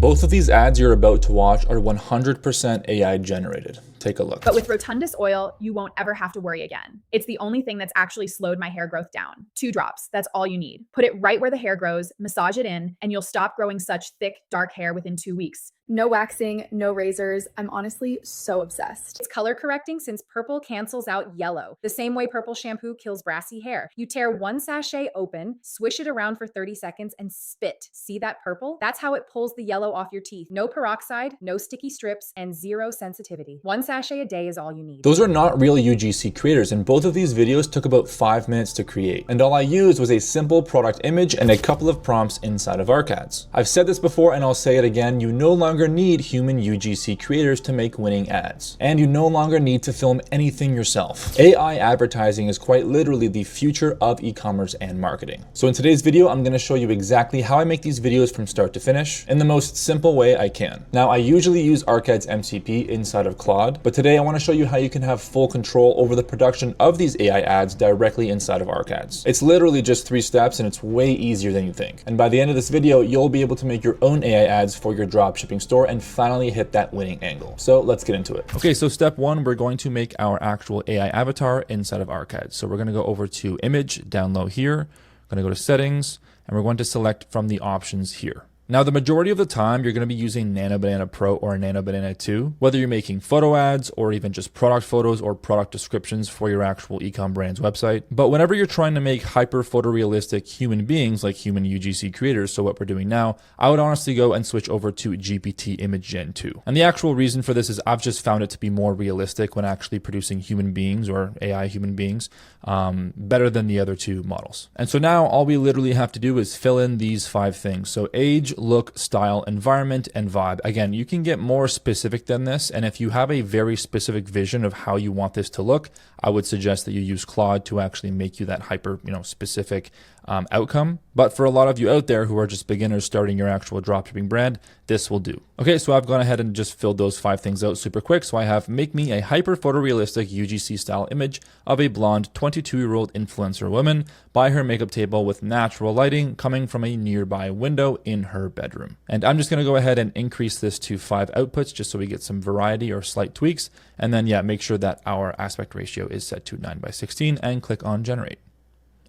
Both of these ads you're about to watch are 100% AI generated. Take a look. But with Rotundus oil, you won't ever have to worry again. It's the only thing that's actually slowed my hair growth down. 2 drops, that's all you need. Put it right where the hair grows, massage it in, and you'll stop growing such thick, dark hair within 2 weeks. No waxing, no razors. I'm honestly so obsessed. It's color correcting since purple cancels out yellow, the same way purple shampoo kills brassy hair. You tear 1 sachet open, swish it around for 30 seconds, and spit. See that purple? That's how it pulls the yellow off your teeth. No peroxide, no sticky strips, and 0 sensitivity. 1 sachet a day is all you need. Those are not real UGC creators, and both of these videos took about 5 minutes to create. And all I used was a simple product image and a couple of prompts inside of ArcAds. I've said this before and I'll say it again, you no longer need human UGC creators to make winning ads. And you no longer need to film anything yourself. AI advertising is quite literally the future of e-commerce and marketing. So in today's video, I'm going to show you exactly how I make these videos from start to finish in the most simple way I can. Now, I usually use ArcAds MCP inside of Claude, but today I want to show you how you can have full control over the production of these AI ads directly inside of ArcAds. It's literally just 3 steps and it's way easier than you think. And by the end of this video, you'll be able to make your own AI ads for your dropshipping store and finally hit that winning angle. So let's get into it. Okay, so step 1, we're going to make our actual AI avatar inside of ArcAds. So we're going to go over to Image, down low here. We're going to go to Settings, and we're going to select from the options here. Now, the majority of the time, you're going to be using Nano Banana Pro or Nano Banana 2, whether you're making photo ads or even just product photos or product descriptions for your actual e-com brand's website. But whenever you're trying to make hyper photorealistic human beings like human UGC creators, so what we're doing now, I would honestly go and switch over to GPT Image Gen 2. And the actual reason for this is I've just found it to be more realistic when actually producing human beings or AI human beings better than the other 2 models. And so now all we literally have to do is fill in these 5 things. So age, look, style, environment, and vibe. Again, you can get more specific than this. And if you have a very specific vision of how you want this to look, I would suggest that you use Claude to actually make you that hyper, specific outcome. But for a lot of you out there who are just beginners starting your actual dropshipping brand, this will do. Okay, so I've gone ahead and just filled those 5 things out super quick. So I have make me a hyper photorealistic UGC style image of a blonde 22-year-old influencer woman by her makeup table with natural lighting coming from a nearby window in her bedroom. And I'm just going to go ahead and increase this to 5 outputs just so we get some variety or slight tweaks. And then make sure that our aspect ratio is set to 9:16 and click on generate.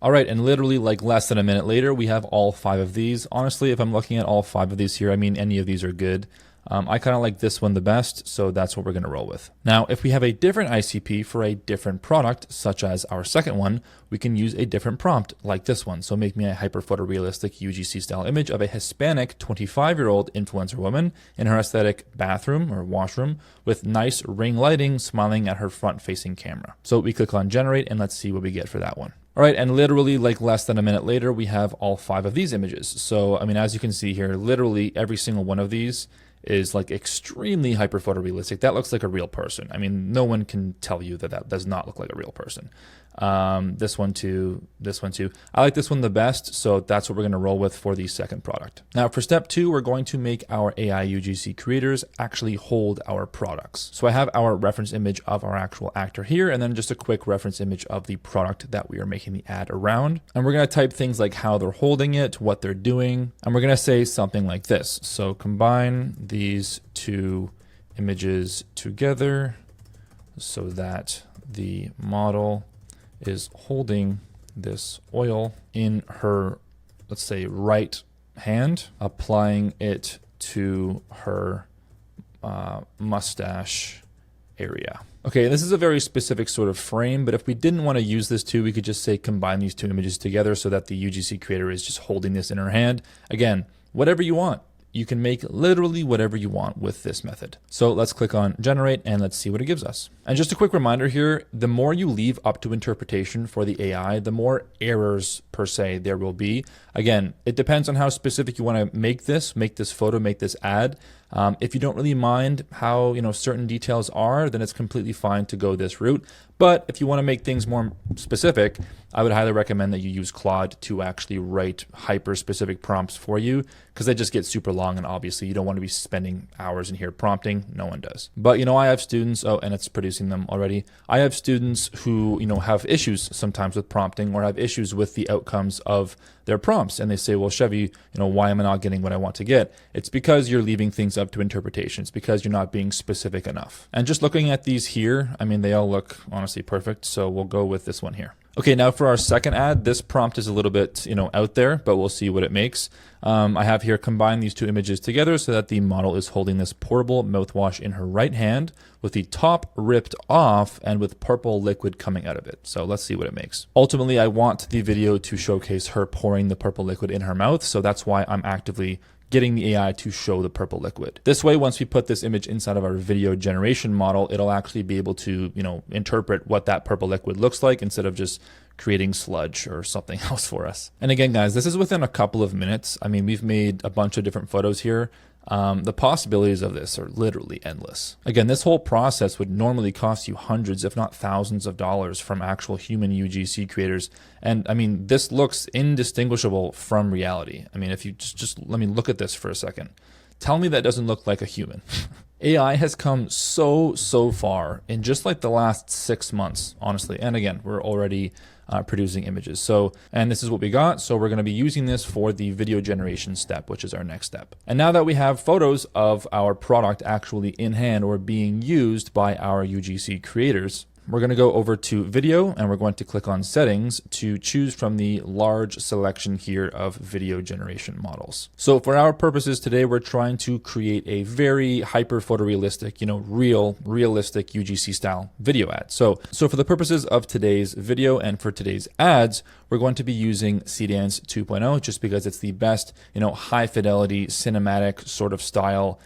All right, and literally less than a minute later, we have all 5 of these. Honestly, if I'm looking at all 5 of these here, I mean, any of these are good. I kind of like this one the best, so that's what we're going to roll with. Now, if we have a different ICP for a different product, such as our second one, we can use a different prompt like this one. So make me a hyper photorealistic UGC style image of a Hispanic 25-year-old influencer woman in her aesthetic bathroom or washroom with nice ring lighting smiling at her front-facing camera. So we click on generate and let's see what we get for that one. All right, and literally less than a minute later, we have all 5 of these images. So, I mean, as you can see here, literally every single one of these is extremely hyper photorealistic. That looks like a real person. I mean, no one can tell you that that does not look like a real person. This one too, this one too. I like this one the best, so that's what we're going to roll with for the second product. Now for step 2, we're going to make our AI UGC creators actually hold our products. So I have our reference image of our actual actor here, and then just a quick reference image of the product that we are making the ad around. And we're going to type things like how they're holding it, what they're doing, and we're going to say something like this. So combine these 2 images together so that the model is holding this oil in her, let's say, right hand, applying it to her mustache area. Okay, this is a very specific sort of frame, but if we didn't want to use this too, we could just say combine these 2 images together so that the UGC creator is just holding this in her hand. Again, whatever you want. You can make literally whatever you want with this method. So let's click on generate and let's see what it gives us. And just a quick reminder here, the more you leave up to interpretation for the AI, the more errors per se there will be. Again, it depends on how specific you want to make this photo, make this ad. If you don't really mind how certain details are, then it's completely fine to go this route. But if you want to make things more specific, I would highly recommend that you use Claude to actually write hyper-specific prompts for you, because they just get super long, and obviously you don't want to be spending hours in here prompting. No one does. But I have students, and it's producing them already. I have students who, have issues sometimes with prompting, or have issues with the outcomes of their prompts. And they say, well, Chevy, why am I not getting what I want to get? It's because you're leaving things up to interpretation. It's because you're not being specific enough. And just looking at these here, I mean, they all look honestly perfect. So we'll go with this one here. Okay, now for our second ad, this prompt is a little bit, out there, but we'll see what it makes. I have here combine these two images together so that the model is holding this portable mouthwash in her right hand with the top ripped off and with purple liquid coming out of it. So let's see what it makes. Ultimately, I want the video to showcase her pouring the purple liquid in her mouth. So that's why I'm actively getting the AI to show the purple liquid. This way, once we put this image inside of our video generation model, it'll actually be able to, interpret what that purple liquid looks like instead of just creating sludge or something else for us. And again, guys, this is within a couple of minutes. I mean, we've made a bunch of different photos here. The possibilities of this are literally endless. Again, this whole process would normally cost you hundreds, if not thousands of dollars from actual human UGC creators. And I mean, this looks indistinguishable from reality. I mean, if you just let me look at this for a second. Tell me that doesn't look like a human. AI has come so far in just like the last 6 months, honestly. And again, we're already producing images. So, and this is what we got. So we're going to be using this for the video generation step, which is our next step. And now that we have photos of our product actually in hand or being used by our UGC creators, we're going to go over to video and we're going to click on settings to choose from the large selection here of video generation models. So for our purposes today, we're trying to create a very hyper photorealistic, realistic UGC style video ad. So for the purposes of today's video and for today's ads, we're going to be using CDance 2.0 just because it's the best, high fidelity cinematic sort of style,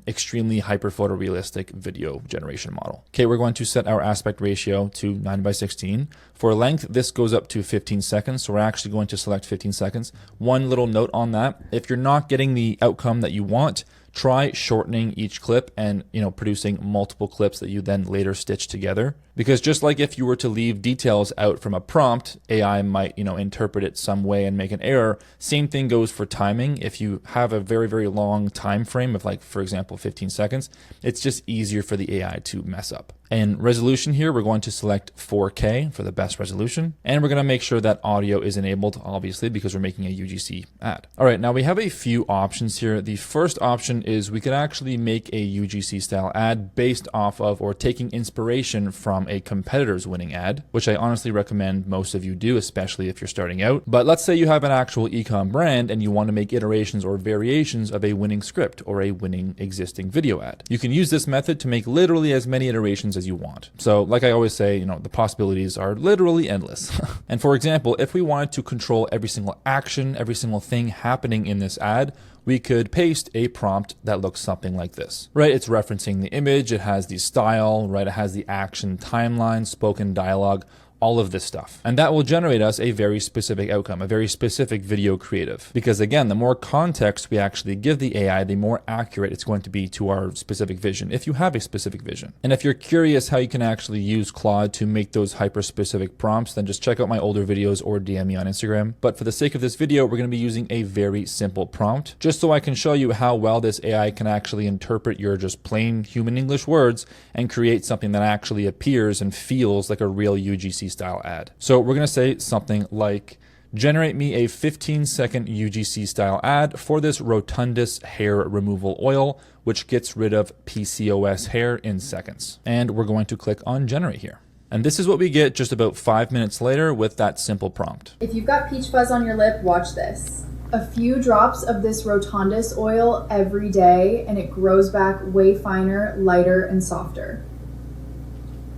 extremely hyper photorealistic video generation model. Okay, we're going to set our aspect ratio to 9:16. For length, this goes up to 15 seconds. So we're actually going to select 15 seconds. One little note on that, if you're not getting the outcome that you want, try shortening each clip and, producing multiple clips that you then later stitch together. Because just like if you were to leave details out from a prompt, AI might, interpret it some way and make an error. Same thing goes for timing. If you have a very, very long time frame of for example, 15 seconds, it's just easier for the AI to mess up. And resolution here, we're going to select 4K for the best resolution. And we're going to make sure that audio is enabled, obviously, because we're making a UGC ad. All right, now we have a few options here. The first option is we could actually make a UGC style ad based off of or taking inspiration from a competitor's winning ad, which I honestly recommend most of you do, especially if you're starting out. But let's say you have an actual e-com brand and you want to make iterations or variations of a winning script or a winning existing video ad. You can use this method to make literally as many iterations as you want. So like I always say, the possibilities are literally endless. And for example, if we wanted to control every single action, every single thing happening in this ad, we could paste a prompt that looks something like this, right? It's referencing the image, it has the style, right? It has the action timeline, spoken dialogue, all of this stuff. And that will generate us a very specific outcome, a very specific video creative. Because again, the more context we actually give the AI, the more accurate it's going to be to our specific vision, if you have a specific vision. And if you're curious how you can actually use Claude to make those hyper-specific prompts, then just check out my older videos or DM me on Instagram. But for the sake of this video, we're gonna be using a very simple prompt, just so I can show you how well this AI can actually interpret your just plain human English words and create something that actually appears and feels like a real UGC style ad. So we're going to say something like, generate me a 15-second UGC style ad for this Rotundus hair removal oil, which gets rid of PCOS hair in seconds. And we're going to click on generate here. And this is what we get just about 5 minutes later with that simple prompt. If you've got peach fuzz on your lip, watch this. A few drops of this Rotundus oil every day and it grows back way finer, lighter, and softer.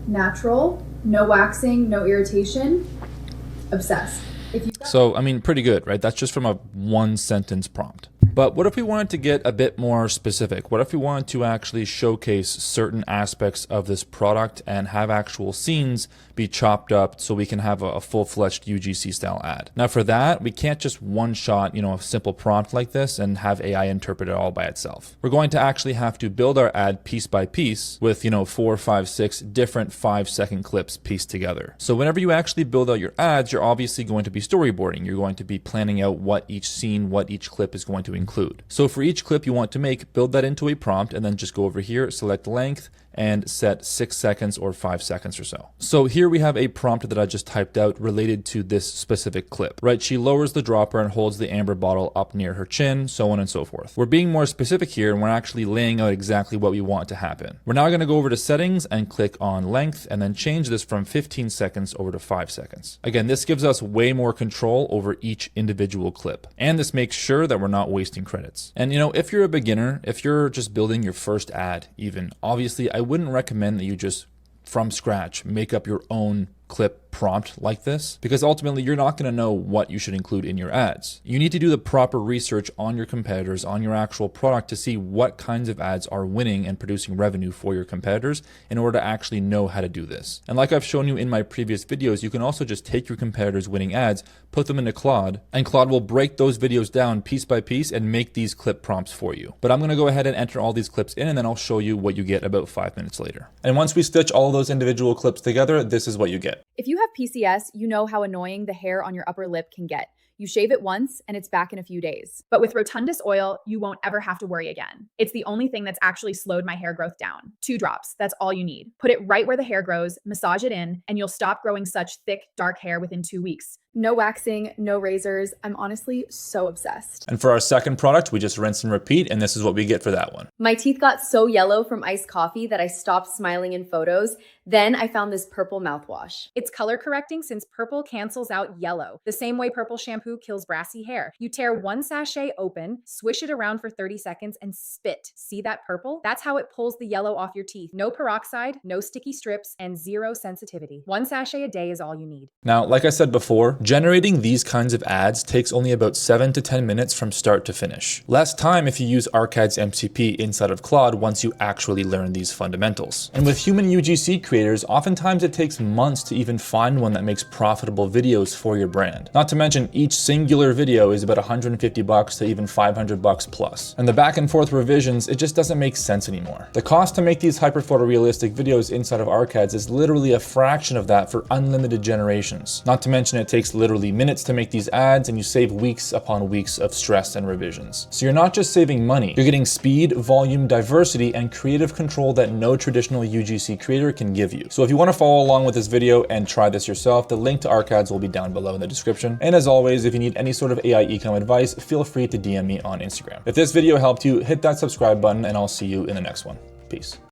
Natural, no waxing, no irritation. Obsessed. So, I mean, pretty good, right? That's just from a 1-sentence prompt. But what if we wanted to get a bit more specific? What if we wanted to actually showcase certain aspects of this product and have actual scenes be chopped up so we can have a full-fledged UGC style ad? Now for that, we can't just one-shot, a simple prompt like this and have AI interpret it all by itself. We're going to actually have to build our ad piece by piece with, 4, 5, 6 different 5-second clips pieced together. So whenever you actually build out your ads, you're obviously going to be storyboarding. You're going to be planning out what each scene, what each clip is going to include. So for each clip you want to make, build that into a prompt and then just go over here, select length, and set 6 seconds or 5 seconds or so. So here we have a prompt that I just typed out related to this specific clip, right? She lowers the dropper and holds the amber bottle up near her chin, so on and so forth. We're being more specific here and we're actually laying out exactly what we want to happen. We're now going to go over to settings and click on length and then change this from 15 seconds over to 5 seconds. Again, this gives us way more control over each individual clip. And this makes sure that we're not wasting credits. And if you're a beginner, if you're just building your first ad even, obviously I wouldn't recommend that you just from scratch make up your own clip prompt like this, because ultimately you're not going to know what you should include in your ads. You need to do the proper research on your competitors, on your actual product, to see what kinds of ads are winning and producing revenue for your competitors in order to actually know how to do this. And like I've shown you in my previous videos, you can also just take your competitors' winning ads, put them into Claude, and Claude will break those videos down piece by piece and make these clip prompts for you. But I'm going to go ahead and enter all these clips in and then I'll show you what you get about 5 minutes later. And once we stitch all of those individual clips together, this is what you get. If you have PCS, you know how annoying the hair on your upper lip can get. You shave it once and it's back in a few days. But with Rotundus oil, you won't ever have to worry again. It's the only thing that's actually slowed my hair growth down. 2 drops, that's all you need. Put it right where the hair grows, massage it in, and you'll stop growing such thick, dark hair within 2 weeks. No waxing, no razors. I'm honestly so obsessed. And for our second product, we just rinse and repeat, and this is what we get for that one. My teeth got so yellow from iced coffee that I stopped smiling in photos. Then I found this purple mouthwash. It's color correcting since purple cancels out yellow, the same way purple shampoo kills brassy hair. You tear 1 sachet open, swish it around for 30 seconds, and spit. See that purple? That's how it pulls the yellow off your teeth. No peroxide, no sticky strips, and 0 sensitivity. 1 sachet a day is all you need. Now, like I said before, generating these kinds of ads takes only about 7 to 10 minutes from start to finish. Less time if you use Arcad's MCP inside of Claude once you actually learn these fundamentals. And with human UGC creators, oftentimes it takes months to even find one that makes profitable videos for your brand. Not to mention each singular video is about $150 to even $500 plus. And the back and forth revisions, it just doesn't make sense anymore. The cost to make these hyper photorealistic videos inside of Arcad's is literally a fraction of that for unlimited generations. Not to mention it takes literally minutes to make these ads and you save weeks upon weeks of stress and revisions. So you're not just saving money, you're getting speed, volume, diversity, and creative control that no traditional UGC creator can give you. So if you want to follow along with this video and try this yourself, the link to Arcad's will be down below in the description. And as always, if you need any sort of AI ecom advice, feel free to DM me on Instagram. If this video helped you, hit that subscribe button and I'll see you in the next one. Peace.